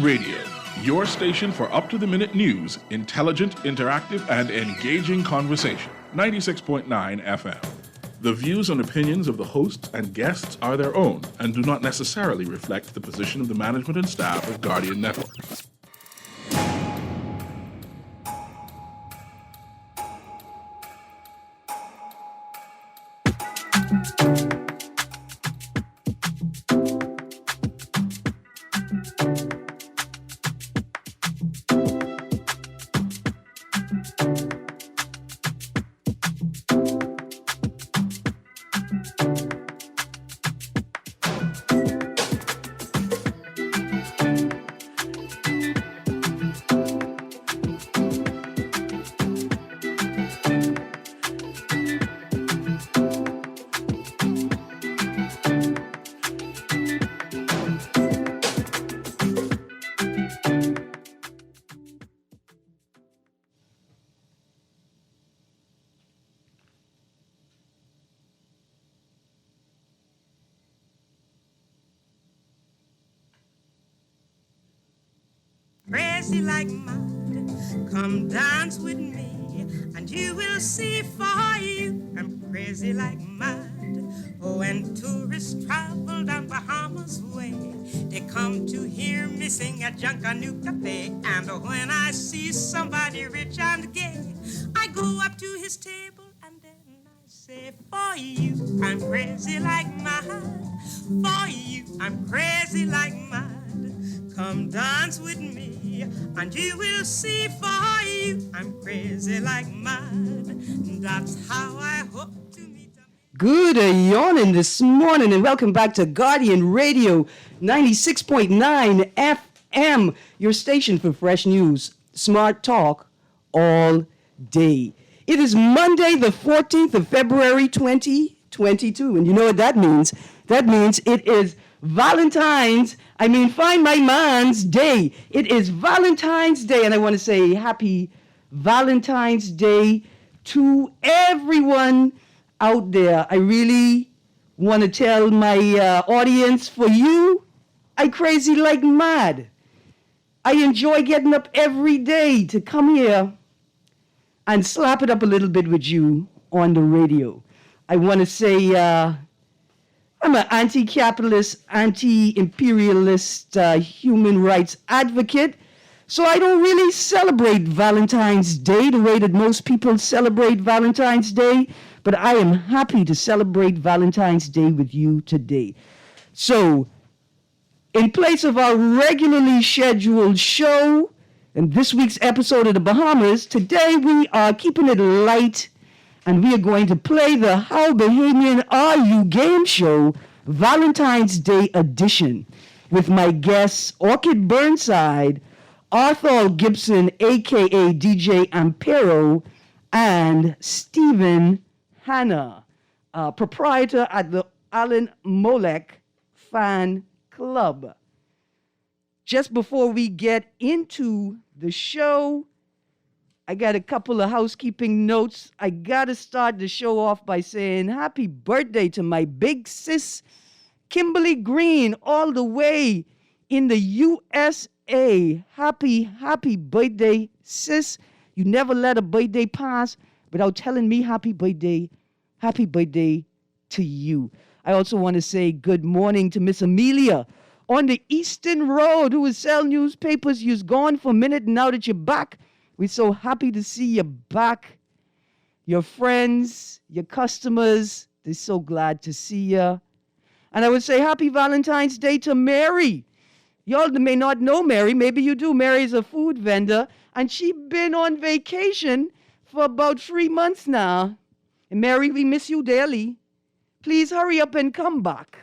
Radio, your station for up-to-the-minute news, intelligent, interactive, and engaging conversation. 96.9 FM. The views and opinions of the hosts and guests are their own and do not necessarily reflect the position of the management and staff of Guardian Network. Crazy like mad, come dance with me, and you will see for you. I'm crazy like mad. Oh, when tourists travel down Bahamas way, they come to hear me sing at Junkanoo Cafe. And when I see somebody rich and gay, I go up to his table and then I say, for you, I'm crazy like mad. For you, I'm crazy like mad. Come dance with me, and you will see for you. I'm crazy like mad. That's how I hope to meet them. Good yawning this morning, and welcome back to Guardian Radio 96.9 FM, your station for fresh news, smart talk all day. It is Monday, the 14th of February, 2022, and you know what that means? That means it is Find My Man's Day. It is Valentine's Day, and I want to say happy Valentine's Day to everyone out there. I really want to tell my audience, for you, I crazy like mad. I enjoy getting up every day to come here and slap it up a little bit with you on the radio. I want to say I'm an anti-capitalist, anti-imperialist human rights advocate, so I don't really celebrate Valentine's Day the way that most people celebrate Valentine's Day, but I am happy to celebrate Valentine's Day with you today. So, in place of our regularly scheduled show and this week's episode of The Bahamas, today we are keeping it light, and we are going to play the How Bahamian Are You game show, Valentine's Day edition, with my guests Orchid Burnside, Arthur Gibson, a.k.a. DJ Ampero, and Stephen Hanna, proprietor at the Alan Molek Fan Club. Just before we get into the show, I got a couple of housekeeping notes. I got to start the show off by saying happy birthday to my big sis, Kimberly Greene, all the way in the USA. Happy birthday, sis. You never let a birthday pass without telling me happy birthday. Happy birthday to you. I also want to say good morning to Miss Amelia on the Eastern Road, who was selling newspapers. You's gone for a minute, and now that you're back, we're so happy to see you back. Your friends, your customers, they're so glad to see you. And I would say happy Valentine's Day to Mary. Y'all may not know Mary. Maybe you do. Mary's a food vendor, and she's been on vacation for about 3 months now. And Mary, we miss you dearly. Please hurry up and come back.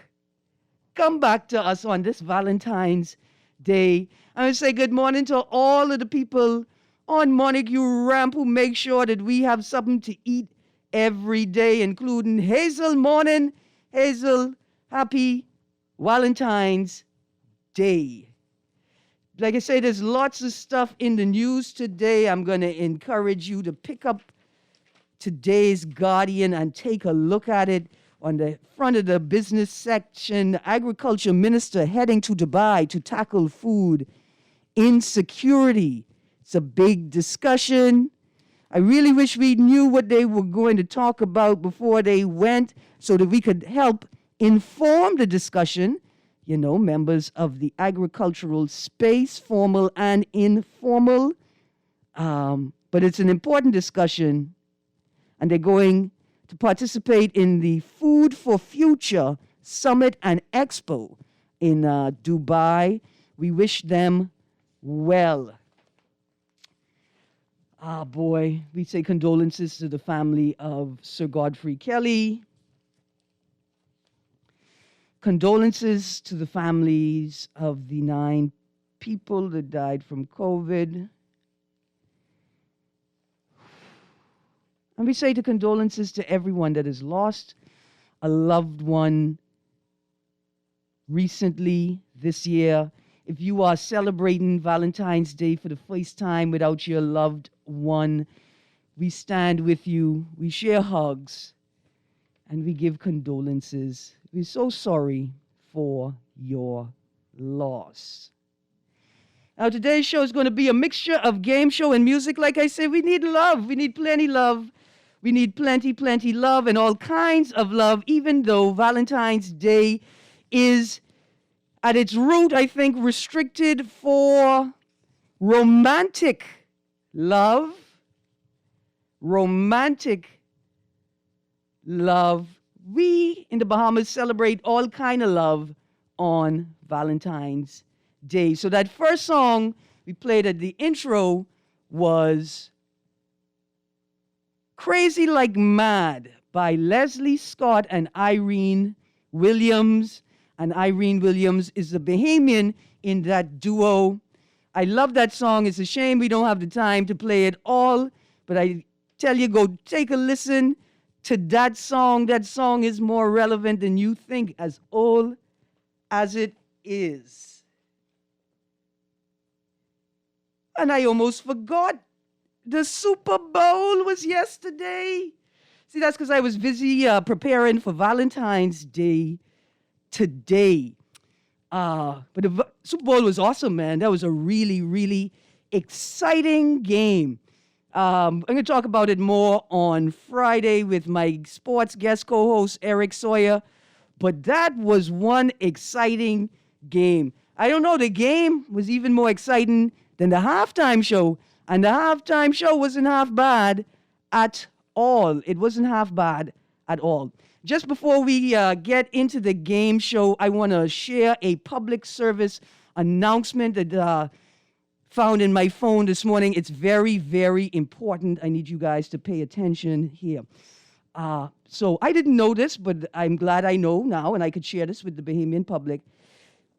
Come back to us on this Valentine's Day. I would say good morning to all of the people on Montague Ramp who make sure that we have something to eat every day, including Hazel Morning. Hazel, happy Valentine's Day. Like I say, there's lots of stuff in the news today. I'm going to encourage you to pick up today's Guardian and take a look at it. On the front of the business section, the agriculture minister heading to Dubai to tackle food insecurity. It's a big discussion. I really wish we knew what they were going to talk about before they went so that we could help inform the discussion. You know, members of the agricultural space, formal and informal. But it's an important discussion, and they're going to participate in the Food for Future Summit and Expo in Dubai. We wish them well. Ah, boy, we say condolences to the family of Sir Godfrey Kelly. Condolences to the families of the 9 people that died from COVID. And we say the condolences to everyone that has lost a loved one recently this year. If you are celebrating Valentine's Day for the first time without your loved one, we stand with you, we share hugs, and we give condolences. We're so sorry for your loss. Now, today's show is going to be a mixture of game show and music. Like I said, we need love. We need plenty love. We need plenty love and all kinds of love, even though Valentine's Day is at its root, I think, restricted for romantic love. Romantic love. We in the Bahamas celebrate all kind of love on Valentine's Day. So that first song we played at the intro was Crazy Like Mad by Leslie Scott and Irene Williams. And Irene Williams is the Bahamian in that duo. I love that song. It's a shame we don't have the time to play it all, but I tell you, go take a listen to that song. That song is more relevant than you think, as old as it is. And I almost forgot. The Super Bowl was yesterday. See, that's because I was busy preparing for Valentine's Day today. But the Super Bowl was awesome, man. That was a really exciting game. I'm going to talk about it more on Friday with my sports guest co-host, Eric Sawyer. But that was one exciting game. I don't know, the game was even more exciting than the halftime show. And the halftime show wasn't half bad at all. It wasn't half bad at all. Just before we get into the game show, I want to share a public service announcement that found in my phone this morning. It's very important. I need you guys to pay attention here. So I didn't know this, but I'm glad I know now, and I could share this with the Bahamian public.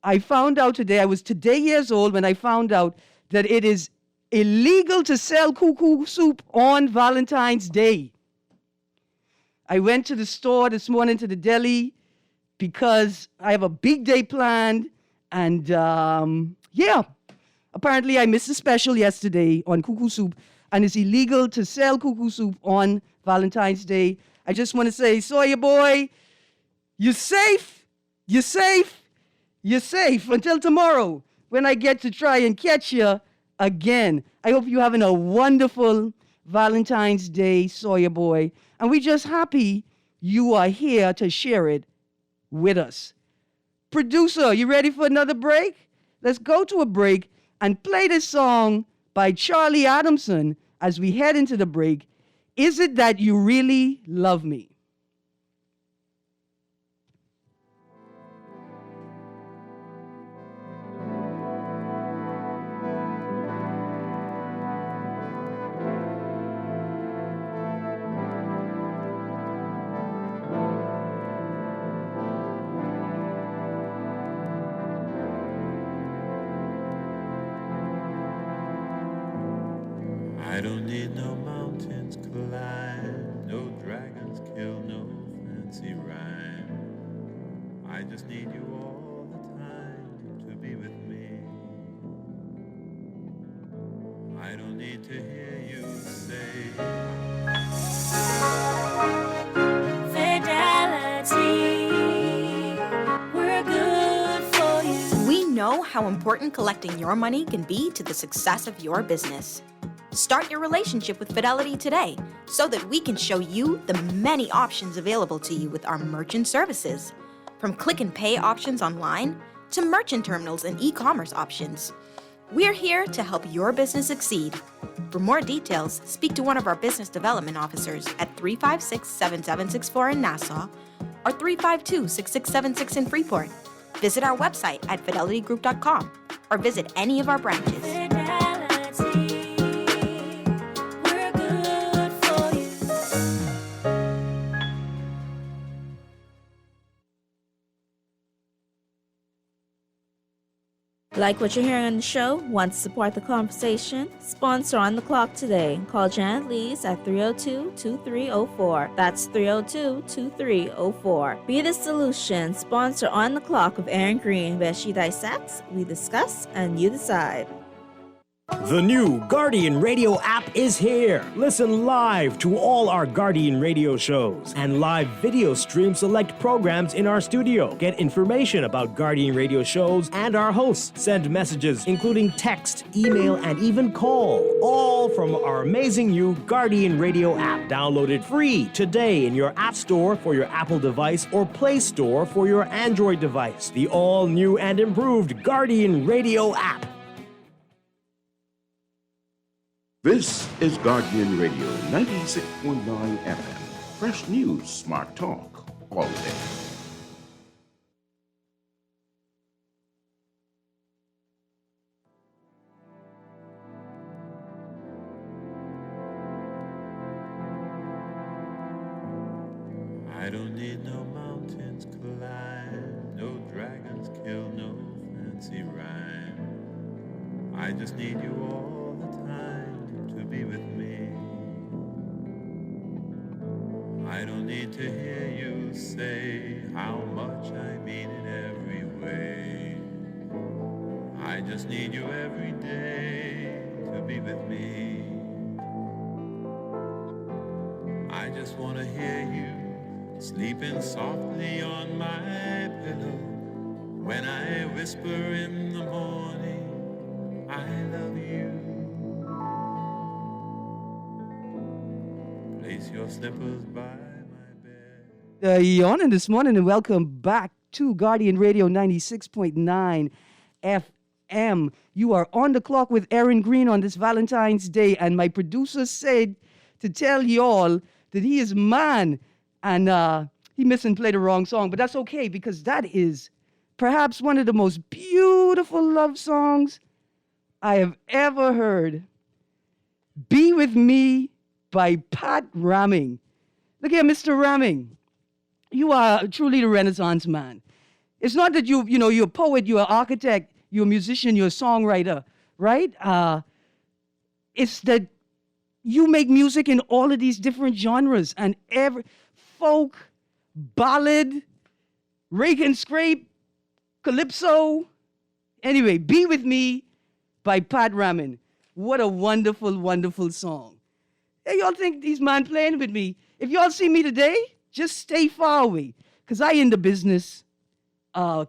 I found out today, I was today years old when I found out that it is illegal to sell cuckoo soup on Valentine's Day. I went to the store this morning, to the deli, because I have a big day planned. And apparently I missed a special yesterday on cuckoo soup, and it's illegal to sell cuckoo soup on Valentine's Day. I just want to say, Sawyer boy, you're safe. You're safe. You're safe until tomorrow when I get to try and catch you again. I hope you're having a wonderful Valentine's Day, Sawyer boy. And we're just happy you are here to share it with us. Producer, you ready for another break? Let's go to a break and play this song by Charlie Adamson as we head into the break. Is it that you really love me? I don't need no mountains climb, no dragons kill, no fancy rhyme. I just need you all the time to be with me. I don't need to hear you say Fidelity, we're good for you. We know how important collecting your money can be to the success of your business. Start your relationship with Fidelity today so that we can show you the many options available to you with our merchant services. From click and pay options online to merchant terminals and e-commerce options. We're here to help your business succeed. For more details, speak to one of our business development officers at 356-7764 in Nassau or 352-6676 in Freeport. Visit our website at fidelitygroup.com or visit any of our branches. We're good for you. Like what you're hearing on the show? Want to support the conversation? Sponsor On the Clock today. Call Janet Lees at 302-2304. That's 302-2304. Be the solution. Sponsor On the Clock with Erin Greene, where she dissects, we discuss, and you decide. The new Guardian Radio app is here. Listen live to all our Guardian Radio shows and live video stream select programs in our studio. Get information about Guardian Radio shows and our hosts. Send messages including text, email, and even call. All from our amazing new Guardian Radio app. Download it free today in your App Store for your Apple device or Play Store for your Android device. The all-new and improved Guardian Radio app. This is Guardian Radio 96.9 FM. Fresh news, smart talk, all day. I don't need no mountains climb, no dragons kill, no fancy rhyme. I just need you all the time to be with me. I don't need to hear you say how much I mean it every way. I just need you every day to be with me. I just want to hear you sleeping softly on my pillow when I whisper in the morning, I love you. Place your slippers by my bed. Yawning this morning, and welcome back to Guardian Radio 96.9 FM. You are on the clock with Erin Greene on this Valentine's Day, and my producer said to tell y'all that he is man, and he missed and played the wrong song, but that's okay because that is perhaps one of the most beautiful love songs I have ever heard. Be With Me by Pat Raming. Look here, Mr. Raming. You are truly the Renaissance man. It's not that you're a poet, you're an architect, you're a musician, you're a songwriter, right? It's that you make music in all of these different genres, and every folk, ballad, rake and scrape, calypso. Anyway, Be With Me by Pat Raming. What a wonderful, wonderful song. Hey, y'all think these man playing with me? If y'all see me today, just stay far away, because I in the business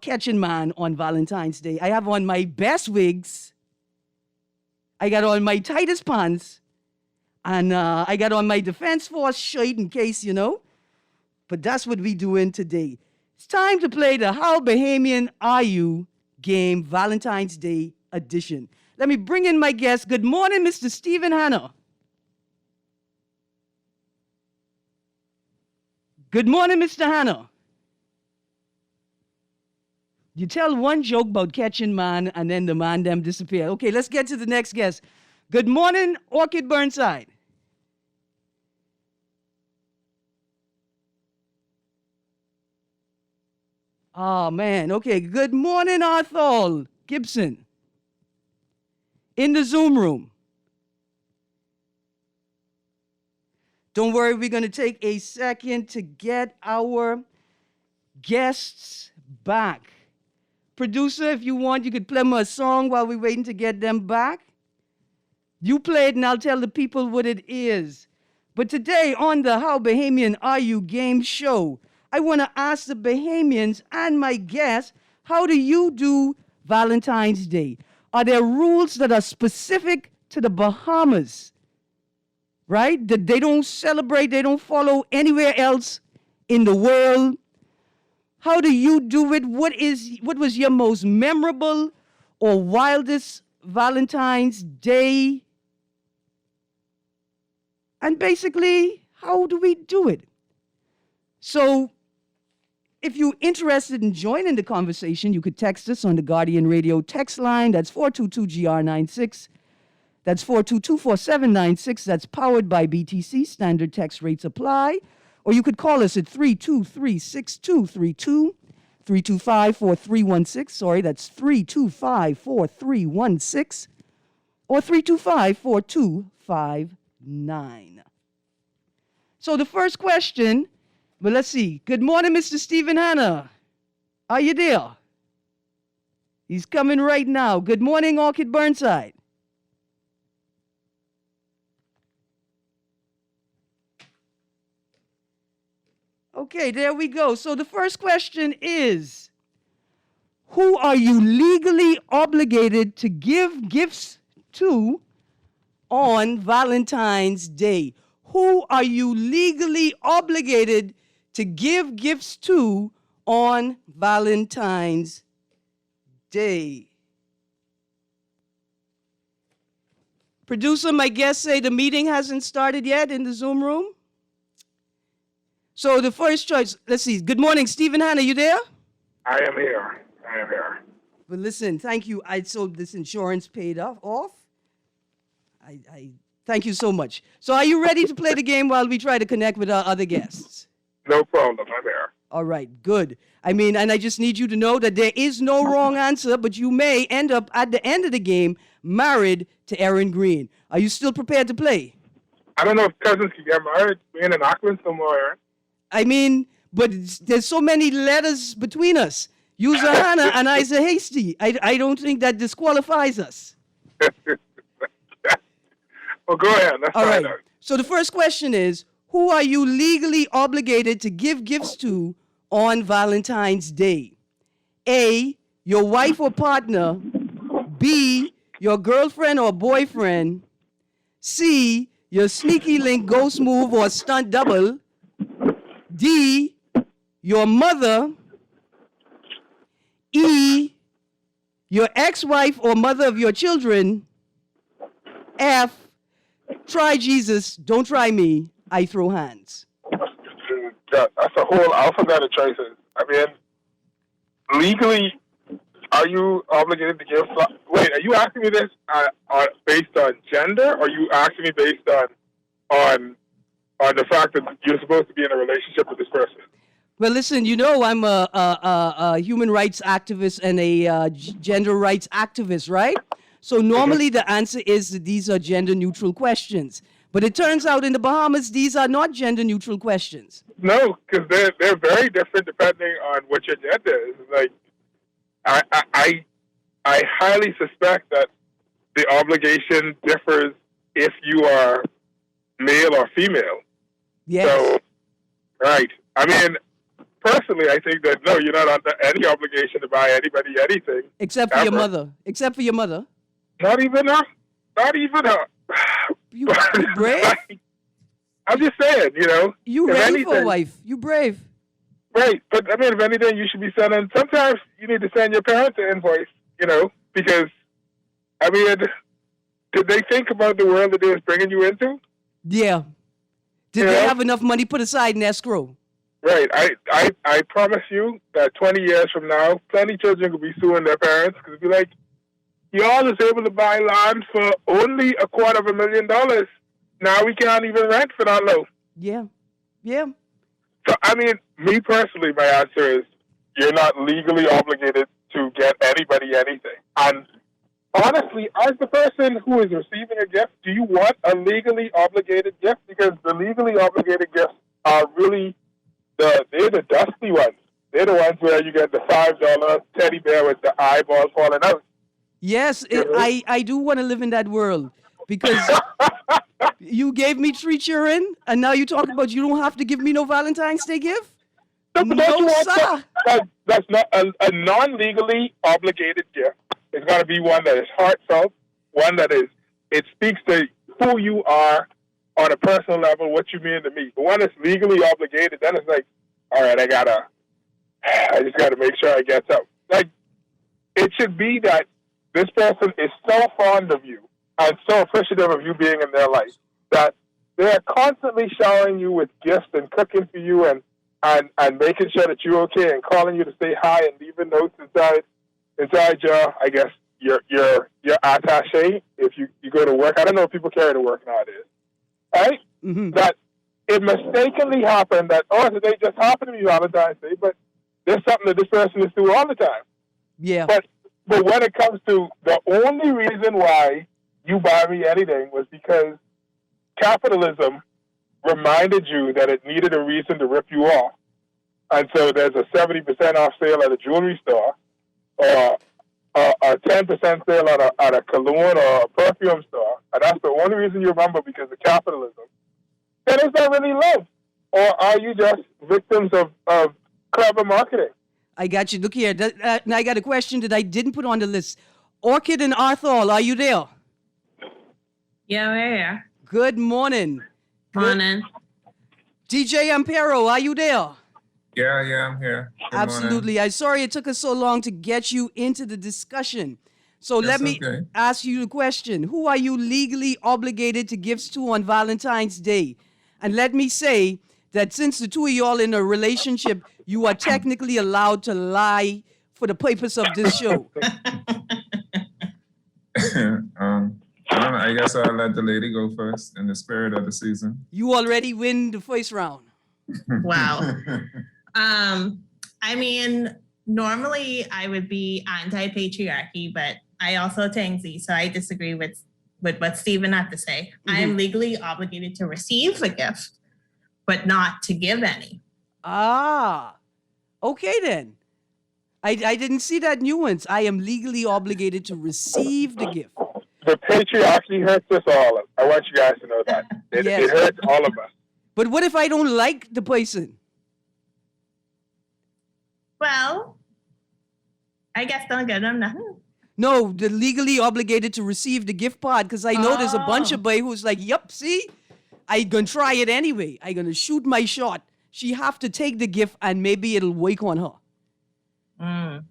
catching man on Valentine's Day. I have on my best wigs. I got on my tightest pants. And I got on my Defense Force shirt in case, you know. But that's what we doing today. It's time to play the How Bahamian Are You game, Valentine's Day edition. Let me bring in my guest. Good morning, Mr. Stephen Hanna. Good morning, Mr. Hanna. You tell one joke about catching man, and then the man them disappear. Okay, let's get to the next guest. Good morning, Orchid Burnside. Oh, man. Okay, good morning, Arthur Gibson. In the Zoom room. Don't worry, we're going to take a second to get our guests back. Producer, if you want, you could play me a song while we're waiting to get them back. You play it and I'll tell the people what it is. But today on the How Bahamian Are You game show, I want to ask the Bahamians and my guests, how do you do Valentine's Day? Are there rules that are specific to the Bahamas, right? That they don't celebrate, they don't follow anywhere else in the world? How do you do it? What was your most memorable or wildest Valentine's Day? And basically, how do we do it? So, if you're interested in joining the conversation, you could text us on the Guardian Radio text line. That's 422-GR96. That's 422-4796. That's powered by BTC. Standard text rates apply. Or you could call us at 323-6232, 325-4316. Sorry, that's 325-4316. Or 325-4259. So the first question, but let's see. Good morning, Mr. Stephen Hanna. Are you there? He's coming right now. Good morning, Orchid Burnside. Okay, there we go. So the first question is, who are you legally obligated to give gifts to on Valentine's Day? Who are you legally obligated to give gifts to on Valentine's Day? Producer, my guests say the meeting hasn't started yet in the Zoom room. So the first choice, let's see. Good morning, Stephen Hanna, you there? I am here. But listen, thank you. So this insurance paid off. I thank you so much. So are you ready to play the game while we try to connect with our other guests? No problem. I'm here. All right, good. I mean, and I just need you to know that there is no wrong answer, but you may end up at the end of the game married to Erin Greene. Are you still prepared to play? I don't know if cousins can get married. We're in Auckland somewhere. I mean, but there's so many letters between us. You's a Hannah and I's a Hasty. I don't think that disqualifies us. Well, go ahead. Let's All find right. out. So the first question is, who are you legally obligated to give gifts to on Valentine's Day? A, your wife or partner. B, your girlfriend or boyfriend. C, your sneaky link ghost move or stunt double. D, your mother. E, your ex-wife or mother of your children. F, try Jesus, don't try me, I throw hands. That's a whole alphabet of choices. I mean, legally, are you obligated to give? Wait, are you asking me this based on gender, or are you asking me based on the fact that you're supposed to be in a relationship with this person? Well, listen, you know I'm a human rights activist and a gender rights activist, right? So normally the answer is that these are gender-neutral questions. But it turns out in the Bahamas, these are not gender-neutral questions. No, because they're very different depending on what your gender is. Like, I highly suspect that the obligation differs if you are male or female. Yes. So, right. I mean, personally, I think that, no, you're not under any obligation to buy anybody anything. Except for ever. your mother. Except for your mother. Not even her. Not even her. You brave? I'm just saying, you know. You if ready for a anything- wife. You brave. Right. But, I mean, if anything, you should be sending, sometimes you need to send your parents an invoice, you know, because, I mean, did they think about the world that they was bringing you into? Yeah. Did they have enough money put aside in escrow? Right. I promise you that 20 years from now, plenty of children could be suing their parents because it'd be like, y'all is able to buy land for only $250,000. Now we can't even rent for that low. Yeah. Yeah. So, I mean, me personally, my answer is you're not legally obligated to get anybody anything. And honestly, as the person who is receiving a gift, do you want a legally obligated gift? Because the legally obligated gifts are really they're the dusty ones. They're the ones where you get the $5 teddy bear with the eyeball falling out. Yes, I do want to live in that world because you gave me 3 children and now you talk about you don't have to give me no Valentine's Day gift? But don't you No, want sir. that's not a non-legally obligated gift. It's got to be one that is heartfelt, one that is it speaks to who you are on a personal level, what you mean to me. But when it's legally obligated, then it's like, all right, I just gotta make sure I get something. Like, it should be that this person is so fond of you and so appreciative of you being in their life that they're constantly showering you with gifts and cooking for you and making sure that you're okay and calling you to say hi and leaving notes inside your, I guess, your attaché if you go to work. I don't know if people carry to work nowadays. Right? Mm-hmm. That it mistakenly happened that, today just happened to be Valentine's Day, but there's something that this person is doing all the time. Yeah. But when it comes to the only reason why you buy me anything was because capitalism reminded you that it needed a reason to rip you off. And so there's a 70% off sale at a jewelry store or a 10% sale at a cologne or a perfume store. And that's the only reason you remember because of capitalism. Then is that really love? Or are you just victims of clever marketing? I got you. Look here. Now I got a question that I didn't put on the list. Orchid and Arthur, are you there? Yeah, we're here. Good morning. Morning. DJ Ampero, are you there? Yeah, I'm here. Good Absolutely. morning. I'm sorry it took us so long to get you into the discussion. So That's let me okay. ask you the question. Who are you legally obligated to gifts to on Valentine's Day? And let me say that since the two of y'all in a relationship, you are technically allowed to lie for the purpose of this show. I don't know. I guess I'll let the lady go first in the spirit of the season. You already win the first round. Wow. I mean, normally I would be anti-patriarchy, but I also Tangsy, so I disagree with what Stephen had to say. I am legally obligated to receive a gift, but not to give any. Ah, okay then. I didn't see that nuance. I am legally obligated to receive the gift. The patriarchy hurts us all. I want you guys to know that. It hurts all of us. But what if I don't like the person? Well, I guess don't give them nothing. No, the legally obligated to receive the gift part, because I know there's a bunch of boy who's like, yep, see, I gonna try it anyway. I gonna shoot my shot. She have to take the gift and maybe it'll work on her.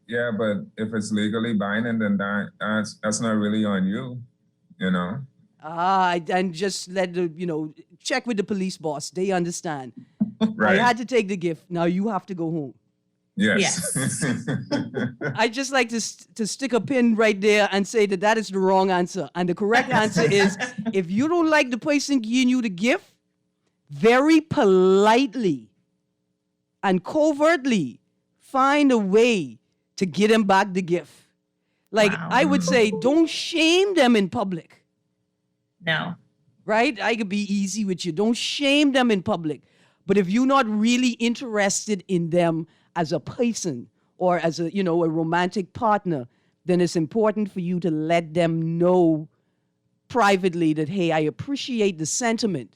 Yeah, but if it's legally binding, then that's not really on you, you know? And just let the, check with the police boss. They understand. Right. I had to take the gift. Now you have to go home. Yes. I just like to stick a pin right there and say that is the wrong answer. And the correct answer is, if you don't like the person giving you the gift, very politely and covertly find a way to get them back the gift. Like, I would say, don't shame them in public. No. Right? I could be easy with you. Don't shame them in public. But if you're not really interested in them as a person or as a romantic partner, then it's important for you to let them know privately that, hey, I appreciate the sentiment.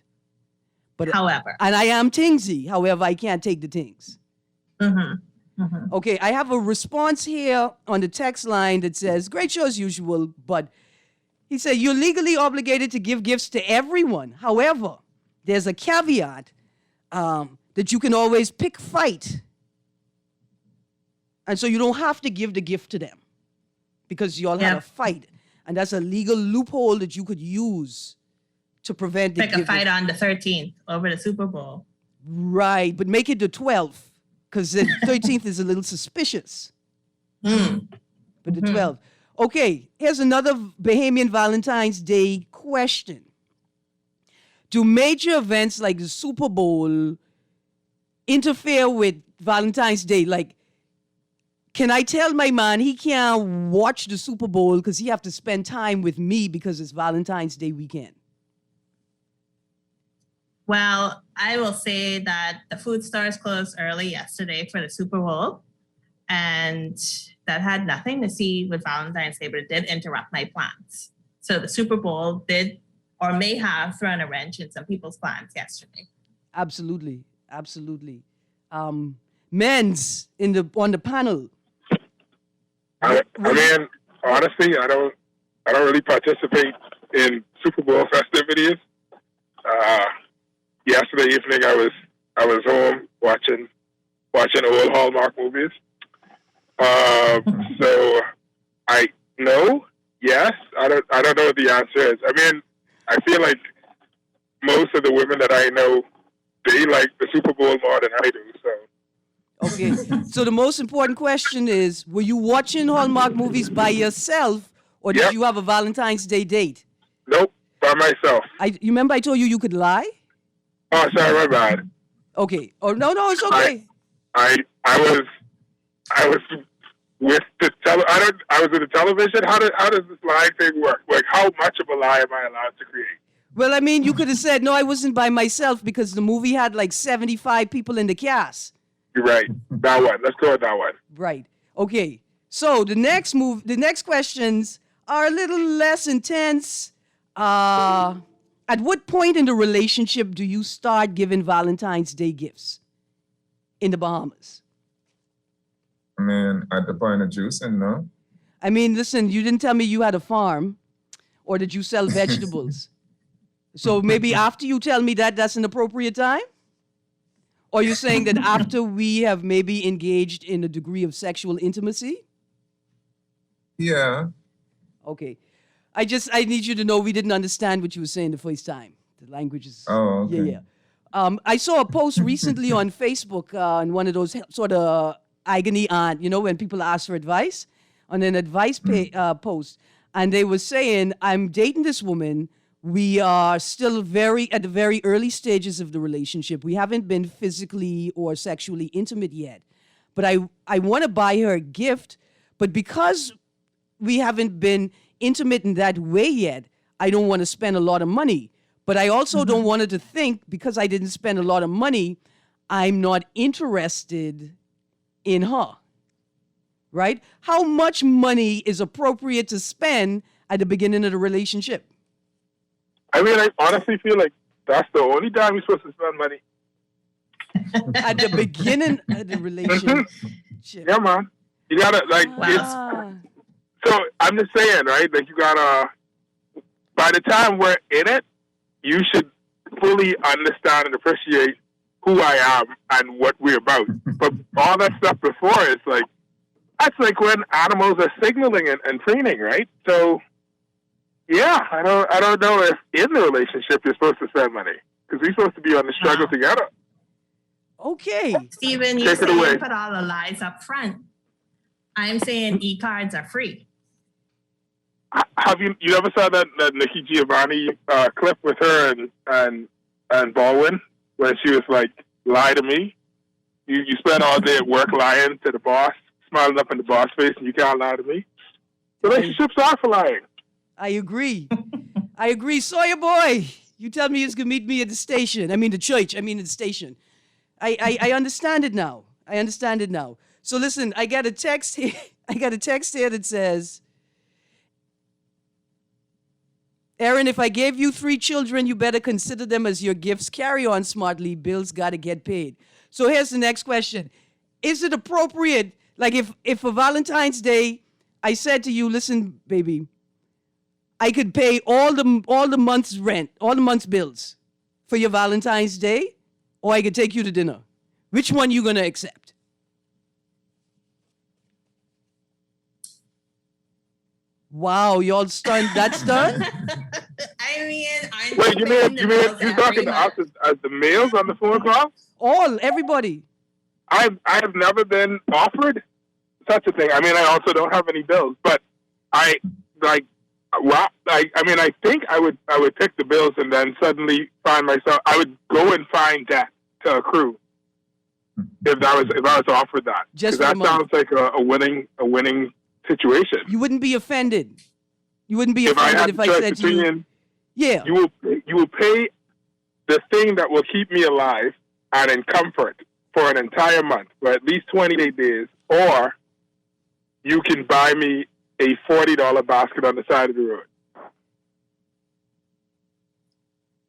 But However. And I am tingsy. However, I can't take the tings. Okay, I have a response here on the text line that says, great show as usual, but he said, you're legally obligated to give gifts to everyone. However, there's a caveat that you can always pick fight. And so you don't have to give the gift to them because you all had a fight. And that's a legal loophole that you could use to prevent the Pick a fight on the 13th over the Super Bowl. Right, but make it the 12th because the 13th is a little suspicious. But the 12th. Okay, here's another Bahamian Valentine's Day question. Do major events like the Super Bowl interfere with Valentine's Day? Like, can I tell my man he can't watch the Super Bowl because he have to spend time with me because it's Valentine's Day weekend? Well, I will say that the food stores closed early yesterday for the Super Bowl, and that had nothing to see with Valentine's Day, but it did interrupt my plans. So the Super Bowl did or may have thrown a wrench in some people's plans yesterday. Absolutely. men's on the panel. I mean, honestly, I don't really participate in Super Bowl festivities. Yesterday evening, I was home watching old Hallmark movies. So yes, I don't know what the answer is. I mean, I feel like most of the women that I know, they like the Super Bowl more than I do. So. Okay, so the most important question is, were you watching Hallmark movies by yourself, or did you have a Valentine's Day date? Nope, by myself. You remember I told you could lie? Oh, sorry, my bad. Okay. Oh, no, it's okay. I was with the I was with the television. How does this lie thing work? Like, how much of a lie am I allowed to create? Well, I mean, you could have said, no, I wasn't by myself because the movie had like 75 people in the cast. You're right. That one. Let's go with that one. Right. Okay. So the next questions are a little less intense. At what point in the relationship do you start giving Valentine's Day gifts in the Bahamas? I mean, at the point of juicing, no? I mean, listen, you didn't tell me you had a farm or that you sell vegetables. So maybe after you tell me that's an appropriate time? Or you're saying that after we have maybe engaged in a degree of sexual intimacy? Yeah. Okay. I need you to know we didn't understand what you were saying the first time. The language is... Oh, okay. Yeah. I saw a post recently on Facebook on one of those sort of agony aunt, when people ask for advice, on an advice post. And they were saying, I'm dating this woman. We are still at the very early stages of the relationship. We haven't been physically or sexually intimate yet. But I want to buy her a gift. But because we haven't been intimate in that way yet, I don't want to spend a lot of money. But I also don't want her to think, because I didn't spend a lot of money, I'm not interested in her. Right? How much money is appropriate to spend at the beginning of the relationship? I mean, I honestly feel like that's the only time you're supposed to spend money. At the beginning of the relationship. Yeah, man. You gotta, so I'm just saying, right? Like, you gotta, by the time we're in it, you should fully understand and appreciate who I am and what we're about. But all that stuff before is like, that's like when animals are signaling and preening, right? So, yeah, I don't know if in the relationship you're supposed to spend money, because we're supposed to be on the struggle together. Okay. Stephen, you're saying put all the lies up front. I'm saying e-cards are free. Have you ever saw that Nikki Giovanni clip with her and Baldwin, where she was like, lie to me? You spend all day at work lying to the boss, smiling up in the boss face, and you can't lie to me? Relationships are for lying. I agree. Sawyer boy, you tell me you're going to meet me at the station. The church. The station. I understand it now. So listen, I got a text here. That says, Erin, if I gave you 3 children, you better consider them as your gifts. Carry on smartly. Bills got to get paid. So here's the next question. Is it appropriate, like if for Valentine's Day, I said to you, listen, baby, I could pay all the month's rent, all the month's bills for your Valentine's Day, or I could take you to dinner. Which one you gonna accept? Wow, y'all stunned. That's stunned? Wait, you mean you're talking to us as the males on the phone call? Everybody. I have never been offered such a thing. I also don't have any bills, but I think I would pick the bills and then suddenly find myself. I would go and find debt to accrue if I was offered that. Just that sounds like a winning situation. You wouldn't be offended. You wouldn't be offended if I said to you, yeah. You will pay the thing that will keep me alive and in comfort for an entire month, for at least 28 days, or you can buy me a $40 basket on the side of the road.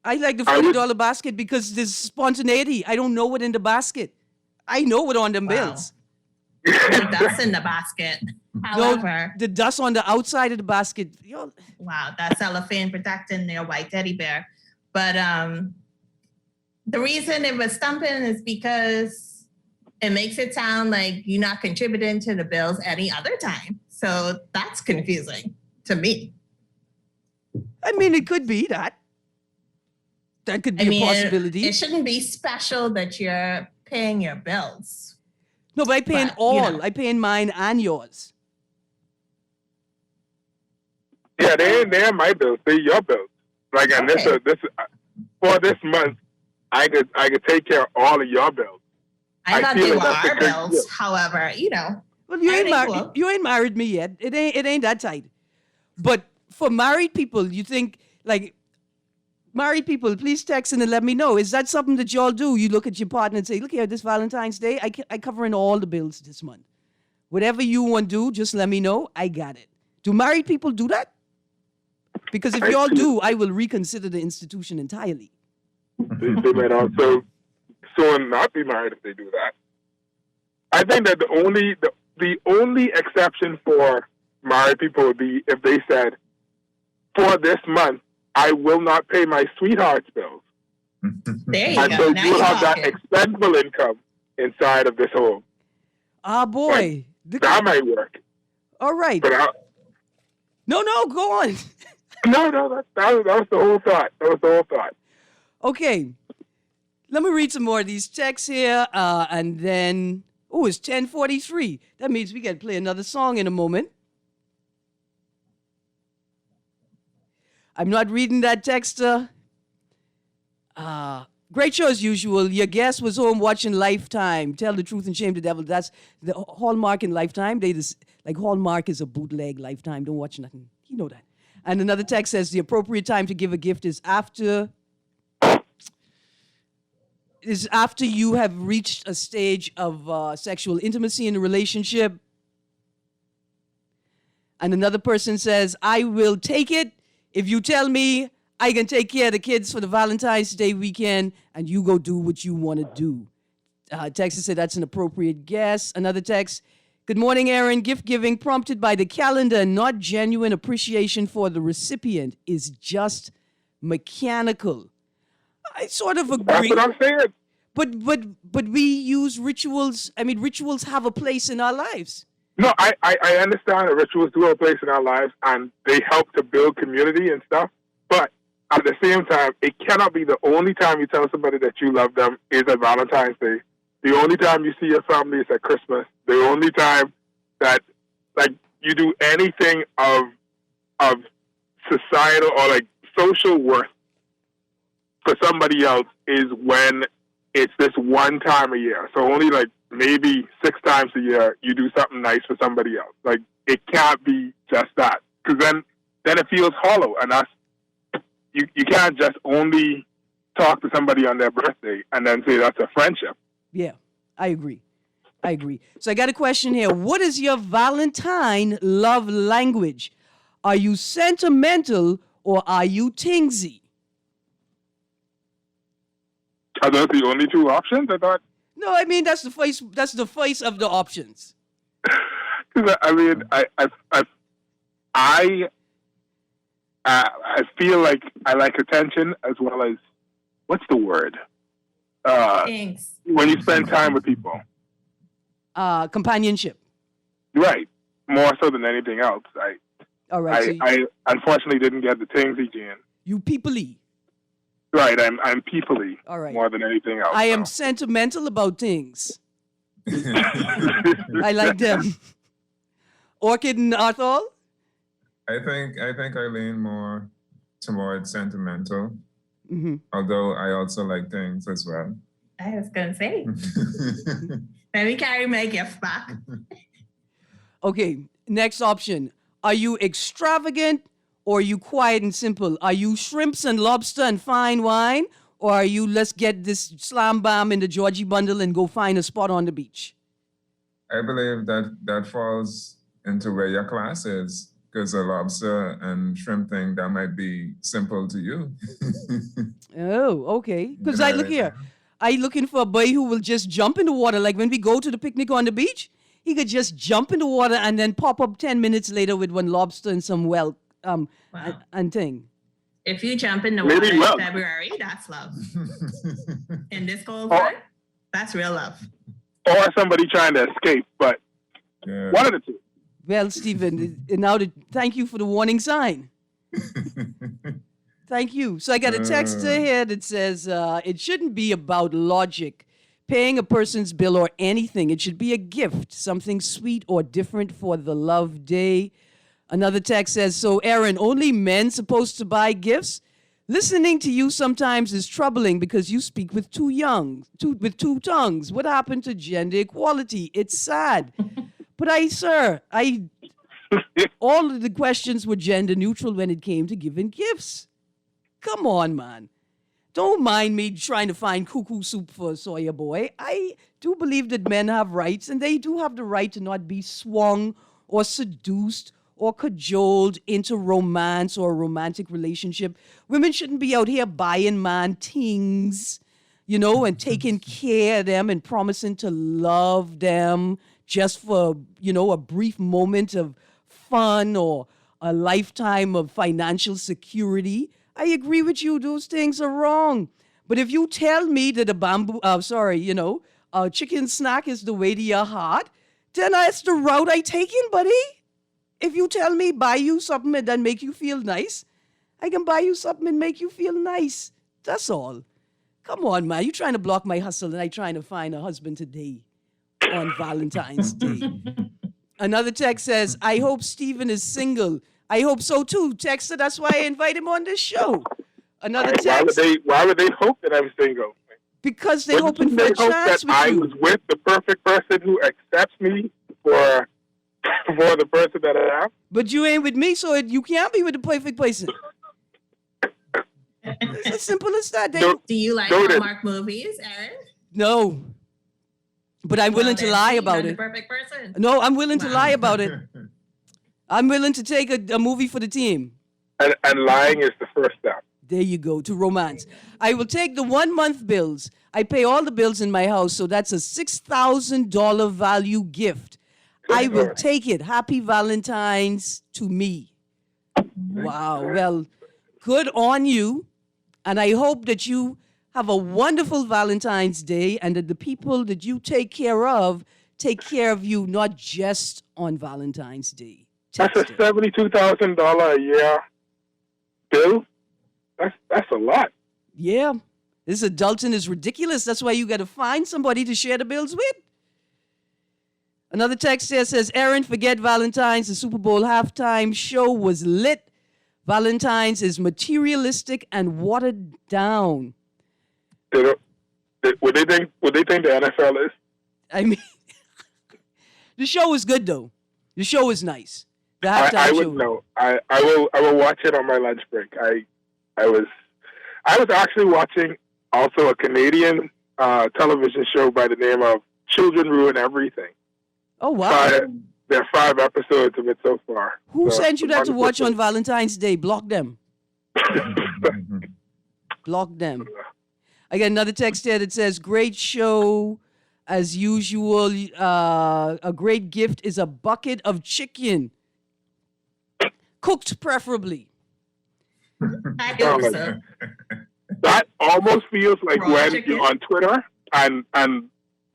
I like the $40 basket because there's spontaneity. I don't know what in the basket. I know what on them bills. The dust in the basket. However, No, the dust on the outside of the basket. Wow, that cellophane protecting their white teddy bear. But the reason it was stumping is because it makes it sound like you're not contributing to the bills any other time. So that's confusing to me. I mean, it could be that. That could be a possibility. It shouldn't be special that you're paying your bills. No, but I paying But, all. you know. I paying mine and yours. Yeah, they're my bills. They're your bills. Like, and this for this month, I could take care of all of your bills. I thought feel they were like that's a our good bills. deal. However, Well, you ain't everything married. cool. You ain't married me yet. It ain't that tight. But for married people, you think like married people, please text in and let me know. Is that something that y'all do? You look at your partner and say, "Look here, this Valentine's Day, I covering all the bills this month. Whatever you want to do, just let me know. I got it." Do married people do that? Because if y'all do, I will reconsider the institution entirely. They might also soon not be married if they do that. I think that the only exception for married people would be if they said, for this month, I will not pay my sweetheart's bills. There you And go. so Now you'll you're have that talking. expendable income inside of this home. Ah, boy. That might work. All right. But No, go on. no, that was the whole thought. That was the whole thought. Okay. Let me read some more of these texts here, and then, it's 10:43. That means we got to play another song in a moment. I'm not reading that text. Great show as usual. Your guest was home watching Lifetime. Tell the truth and shame the devil. That's the Hallmark in Lifetime. Hallmark is a bootleg Lifetime. Don't watch nothing. You know that. And another text says the appropriate time to give a gift is after you have reached a stage of sexual intimacy in a relationship. And another person says, I will take it if you tell me I can take care of the kids for the Valentine's Day weekend and you go do what you want to do. Text said that's an appropriate guess. Another text, good morning, Erin. Gift giving prompted by the calendar, not genuine appreciation for the recipient, is just mechanical. I sort of agree. That's what I'm saying. But we use rituals. I mean, rituals have a place in our lives. No, I understand that rituals do have a place in our lives and they help to build community and stuff. But at the same time, it cannot be the only time you tell somebody that you love them is at Valentine's Day. The only time you see your family is at Christmas. The only time that you do anything of societal or social worth for somebody else is when it's this one time a year. So only maybe 6 times a year you do something nice for somebody else. It can't be just that, because then it feels hollow, and that's you can't just only talk to somebody on their birthday and then say that's a friendship. Yeah, I agree. So I got a question here. What is your Valentine love language? Are you sentimental or are you tingsy? Are those the only 2 options? I thought. No, I mean that's the face. That's the face of the options. I mean, I feel like I like attention as well as, what's the word? Thanks. When you spend time with people. Companionship. Right. More so than anything else. All right. I unfortunately didn't get the tingsy gene. You people-y. Right. I'm people-y. All right. More than anything else. I am sentimental about things. I like them. Orchid and Arthur? I think I lean more towards sentimental. Mm-hmm. Although I also like things as well. I was going to say. Let me carry my gift back. Okay, next option. Are you extravagant or are you quiet and simple? Are you shrimps and lobster and fine wine? Or are you, let's get this slam bam in the Georgie bundle and go find a spot on the beach? I believe that falls into where your class is. Because a lobster and shrimp thing, that might be simple to you. Oh, okay. Because I look here. I looking for a boy who will just jump in the water. Like when we go to the picnic on the beach, he could just jump in the water and then pop up 10 minutes later with one lobster and some and thing. If you jump in the Maybe water in love. February, that's love. In this cold weather, that's real love. Or somebody trying to escape, but one of the two. Well, Stephen, thank you for the warning sign. Thank you. So I got a text here that says it shouldn't be about logic, paying a person's bill or anything. It should be a gift, something sweet or different for the love day. Another text says, so Erin, only men supposed to buy gifts? Listening to you sometimes is troubling because you speak with two tongues. What happened to gender equality? It's sad. But all of the questions were gender neutral when it came to giving gifts. Come on, man. Don't mind me trying to find cuckoo soup for a Sawyer boy. I do believe that men have rights, and they do have the right to not be swung or seduced or cajoled into romance or a romantic relationship. Women shouldn't be out here buying man things, and taking care of them and promising to love them just for, a brief moment of fun or a lifetime of financial security. I agree with you. Those things are wrong. But if you tell me that a chicken snack is the way to your heart, then that's the route I take in, buddy. If you tell me buy you something and then make you feel nice, I can buy you something and make you feel nice. That's all. Come on, man. You trying to block my hustle and I trying to find a husband today on Valentine's Day. Another text says, I hope Stephen is single. I hope so too. Texter, that's why I invite him on this show. Another text. Why would they hope that I'm single? Because they're hoping for a chance with I you. was with the perfect person who accepts me for the person that I am. But you ain't with me, so you can't be with the perfect person. It's as simple as that. Do you like Hallmark movies, Erin? No. But I'm willing to lie about it. The perfect person. No, I'm willing to lie about it. I'm willing to take a movie for the team. And lying is the first step. There you go, to romance. I will take the 1 month bills. I pay all the bills in my house, so that's a $6,000 value gift. I will take it. Happy Valentine's to me. Wow. Well, good on you. And I hope that you have a wonderful Valentine's Day and that the people that you take care of you, not just on Valentine's Day. That's a $72,000 a year bill. That's a lot. Yeah. This adulting is ridiculous. That's why you got to find somebody to share the bills with. Another text here says, Erin, forget Valentine's. The Super Bowl halftime show was lit. Valentine's is materialistic and watered down. Would they think the NFL is? I mean, the show is good though. The show is nice. The halftime I show. would know. I will watch it on my lunch break. I was actually watching also a Canadian television show by the name of Children Ruin Everything. Oh wow! There are 5 episodes of it so far. Who sent you that to watch on Valentine's Day? Block them. Block them. I got another text here that says, great show as usual. A great gift is a bucket of chicken. Cooked preferably. I hope so. That almost feels like when you're on Twitter and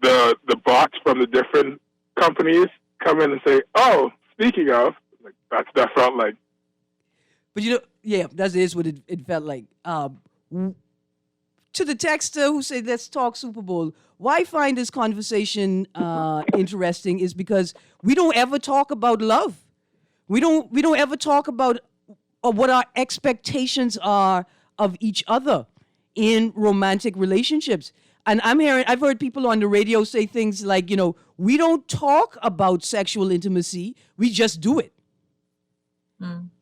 the bots from the different companies come in and say, oh, speaking of, like, that felt like. But that is what it felt like. To the texter who said, let's talk Super Bowl, why I find this conversation interesting is because we don't ever talk about love. We don't ever talk about what our expectations are of each other in romantic relationships. And I've heard people on the radio say things like, we don't talk about sexual intimacy, we just do it.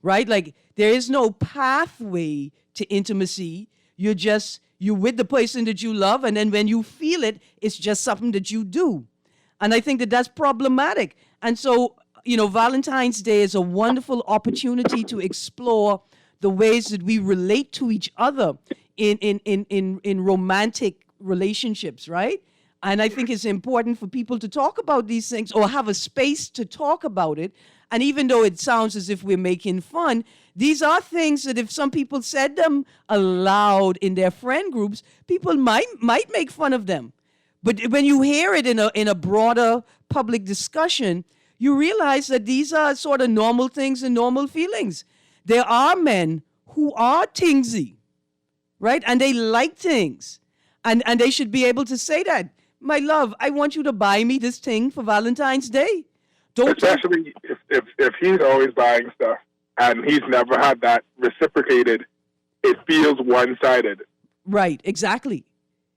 Right? Like there is no pathway to intimacy. You're with the person that you love, and then when you feel it, it's just something that you do. And I think that that's problematic. And so, Valentine's Day is a wonderful opportunity to explore the ways that we relate to each other in romantic relationships, right? And I think it's important for people to talk about these things or have a space to talk about it. And even though it sounds as if we're making fun, these are things that if some people said them aloud in their friend groups, people might make fun of them. But when you hear it in a broader public discussion, you realize that these are sort of normal things and normal feelings. There are men who are tingsy, right? And they like things. And they should be able to say that. My love, I want you to buy me this thing for Valentine's Day. Especially if he's always buying stuff and he's never had that reciprocated, it feels one-sided. Right, exactly.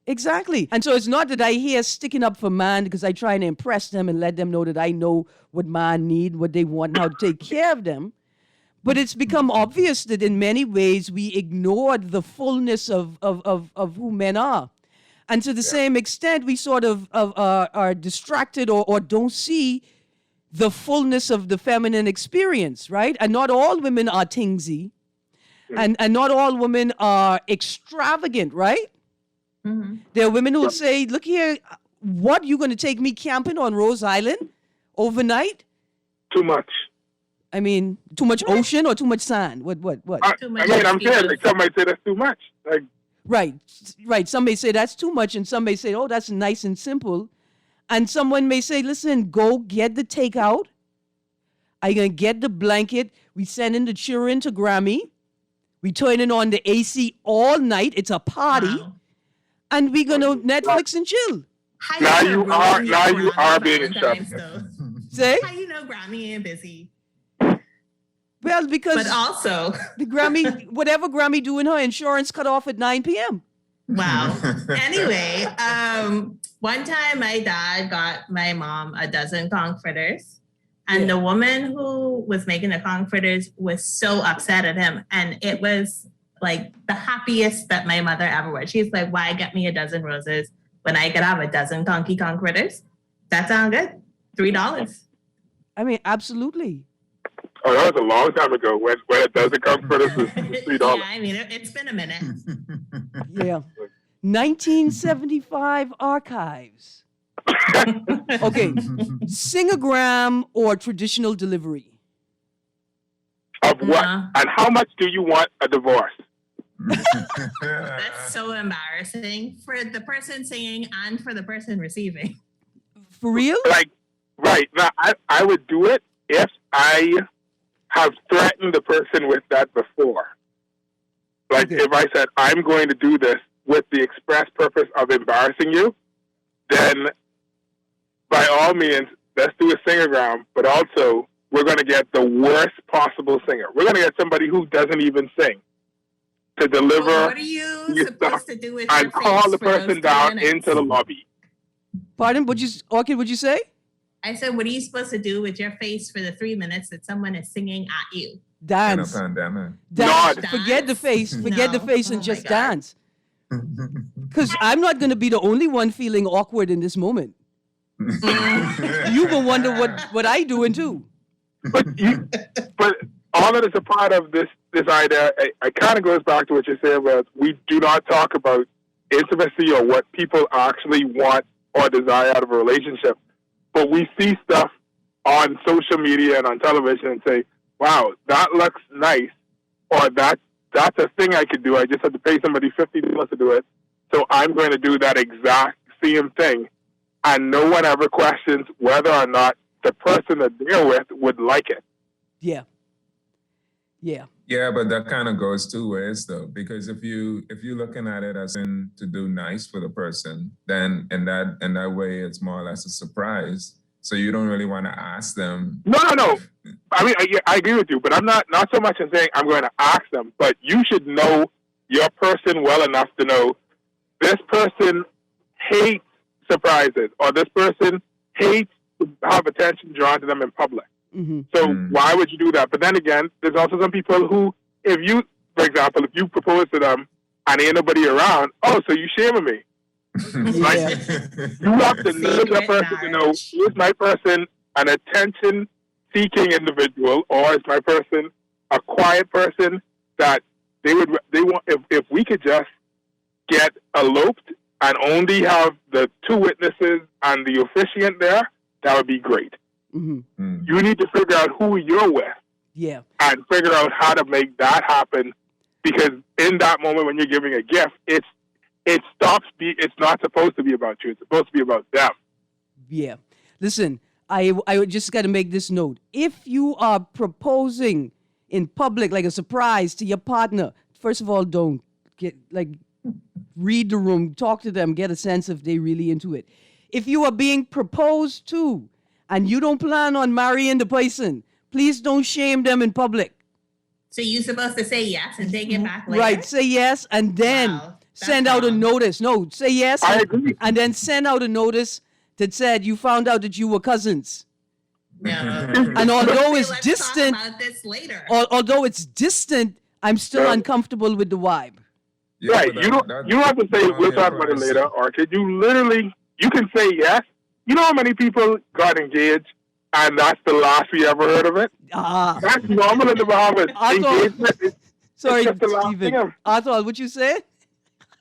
Exactly. And so it's not that I hear sticking up for man because I try and impress them and let them know that I know what man need, what they want, and how to take care of them. But it's become obvious that in many ways we ignored the fullness of who men are. And to the same extent, we sort of are distracted or don't see the fullness of the feminine experience, right? And not all women are tingsy. And not all women are extravagant, right? Mm-hmm. There are women who will say, look here, what, you going to take me camping on Rose Island overnight? Too much. I mean, too much ocean or too much sand? What? Too much. I mean, I'm saying, like, some might say that's too much. Like, right. Some may say that's too much, and some may say, oh, that's nice and simple. And someone may say, listen, go get the takeout. I'm going to get the blanket. We sending the children to Grammy. We turning on the AC all night. It's a party. Wow. And we're going to Netflix and chill. Now you are being shut. Say? How you know Grammy ain't busy? Well, because but also the Grammy, whatever Grammy doing, her insurance cut off at 9 p.m. Wow. Anyway, one time my dad got my mom a dozen conch fritters, and the woman who was making the conch fritters was so upset at him, and it was like the happiest that my mother ever was. She's like, "Why get me a dozen roses when I could have a dozen conch fritters?" That sound good? $3. I mean, absolutely. Oh, that was a long time ago when a dozen conch fritters was $3. Yeah, I mean, it's been a minute. Yeah. 1975 archives. Okay. Singogram or traditional delivery? Of what? And how much do you want a divorce? That's so embarrassing for the person singing and for the person receiving. For real? Like, right. Now, I would do it if I have threatened the person with that before. Like, if I said, I'm going to do this with the express purpose of embarrassing you, then by all means, let's do a singogram, but also we're going to get the worst possible singer. We're going to get somebody who doesn't even sing to deliver. Well, what are you supposed to do with your and call the person down into the lobby. Pardon? Orchid, what'd you say? I said, what are you supposed to do with your face for the 3 minutes that someone is singing at you? Dance. Dance. Forget the face. Forget the face and just dance. Because I'm not going to be the only one feeling awkward in this moment. You will wonder what I doing too. But all of it is a part of this idea. It kind of goes back to what you said about we do not talk about intimacy or what people actually want or desire out of a relationship. But we see stuff on social media and on television and say, wow, that looks nice, or that's a thing I could do. I just have to pay somebody $50 to do it. So I'm going to do that exact same thing. And no one ever questions whether or not the person that they're with would like it. Yeah. Yeah. Yeah, but that kind of goes two ways though, because if you're looking at it as in to do nice for the person, then in that way it's more or less a surprise. So you don't really want to ask them. No. I mean, I agree with you, but I'm not so much in saying I'm going to ask them, but you should know your person well enough to know this person hates surprises, or this person hates to have attention drawn to them in public. Mm-hmm. So why would you do that? But then again, there's also some people who, for example, if you propose to them and ain't nobody around, oh, so you shaming me. Like, you have to know that person to know, is my person an attention-seeking individual, or is my person a quiet person that they want, if we could just get eloped and only have the two witnesses and the officiant there, that would be great. Mm-hmm. You need to figure out who you're with. Yeah. And figure out how to make that happen, because in that moment when you're giving a gift, it's not supposed to be about you. It's supposed to be about them. Yeah. Listen, I just got to make this note. If you are proposing in public, like a surprise to your partner, first of all, don't read the room, talk to them, get a sense if they're really into it. If you are being proposed to and you don't plan on marrying the person, please don't shame them in public. So you're supposed to say yes and take it back later? Right, say yes and then send out a notice. No, say yes and then send out a notice that said you found out that you were cousins. No. And although it's Let's distant, talk about this later. although it's distant, I'm still uncomfortable with the vibe. Yeah, right. You don't have to say we'll talk about it later, or you can say yes. You know how many people got engaged and that's the last we ever heard of it? That's normal in the Bahamas. Engagement sorry, just the last Stephen. thing. Arthur, what you say?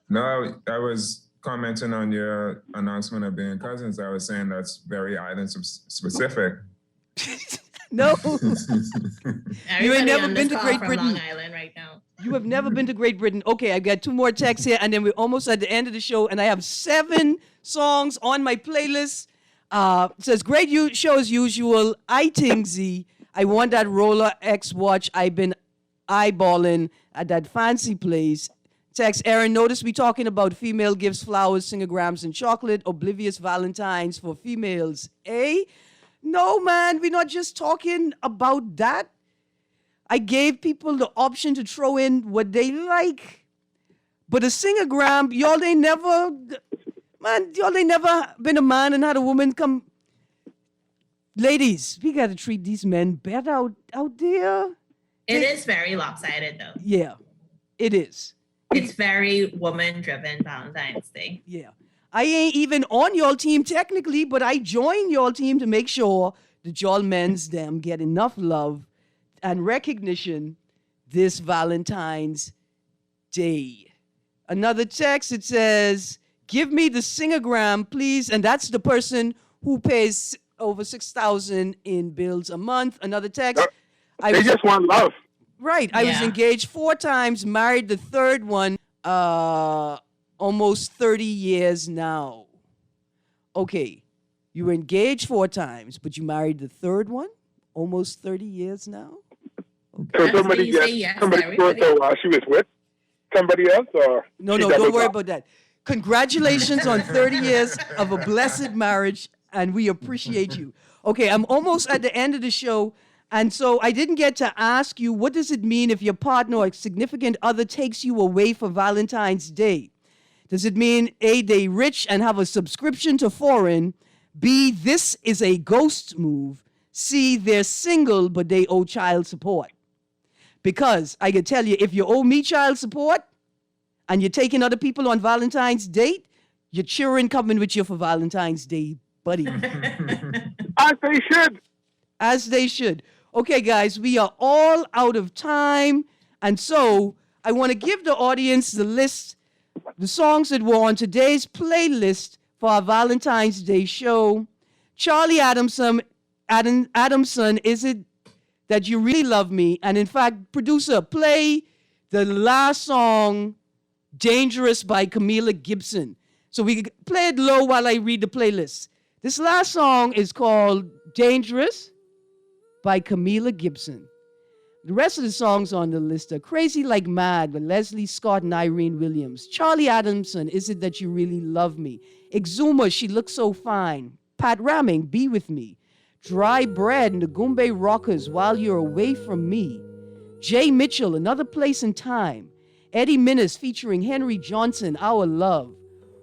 No, I was commenting on your announcement of being cousins. I was saying that's very island specific. No. You ain't never on been this to call Great from Britain. Long Island right now. You have never been to Great Britain. Okay, I've got 2 more texts here, and then we're almost at the end of the show, and I have 7 songs on my playlist. It says, great show as usual. I think Z. I want that Rolex watch I've been eyeballing at that fancy place. Text Erin, notice we talking about female gifts, flowers, singograms, and chocolate, oblivious Valentines for females. Eh? No, man, we're not just talking about that. I gave people the option to throw in what they like. But a singogram, y'all ain't never been a man and had a woman come. Ladies, we got to treat these men better out there. It is very lopsided, though. Yeah, it is. It's very woman-driven Valentine's Day. Yeah. I ain't even on y'all team technically, but I join y'all team to make sure that y'all men's them get enough love and recognition this Valentine's Day. Another text, it says, give me the singogram, please. And that's the person who pays over $6,000 in bills a month. Another text. They just want love. Right. I was engaged 4 times, married the third one, almost 30 years now. Okay. You were engaged 4 times, but you married the third one? Almost 30 years now? Okay. So somebody while she was with somebody else? Or No, don't worry about that. Congratulations on 30 years of a blessed marriage, and we appreciate you. Okay, I'm almost at the end of the show, and so I didn't get to ask you, what does it mean if your partner or significant other takes you away for Valentine's Day? Does it mean A, they rich and have a subscription to foreign, B, this is a ghost move, C, they're single but they owe child support? Because I can tell you, if you owe me child support and you're taking other people on Valentine's date, your children coming with you for Valentine's Day, buddy. As they should. As they should. Okay, guys, we are all out of time. And so I want to give the audience the list, the songs that were on today's playlist for our Valentine's Day show. Charlie Adamson, Is It That You Really Love Me? And in fact, producer, play the last song, Dangerous by Camila Gibson. So we play it low while I read the playlist. This last song is called Dangerous by Camila Gibson. The rest of the songs on the list are Crazy Like Mad with Leslie Scott and Irene Williams. Charlie Adamson, Is It That You Really Love Me? Exuma, She Looks So Fine. Pat Ramming, Be With Me. Dry Bread and the Goombay Rockers, While You're Away From Me. Jay Mitchell, Another Place and Time. Eddie Minnis featuring Henry Johnson, Our Love.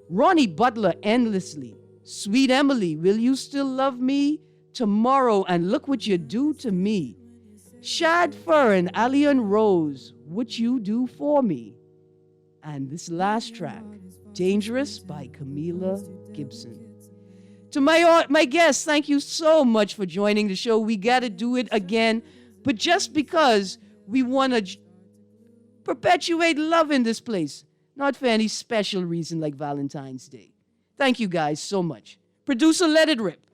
Ronnie Butler, Endlessly. Sweet Emily, Will You Still Love Me? Tomorrow and Look What You Do to Me. Shad Furran, Allian Rose, What You Do For Me. And this last track, Dangerous by Camila Gibson. To my guests, thank you so much for joining the show. We got to do it again, but just because we want to perpetuate love in this place. not for any special reason like Valentine's Day. Thank you guys so much. Producer, let it rip.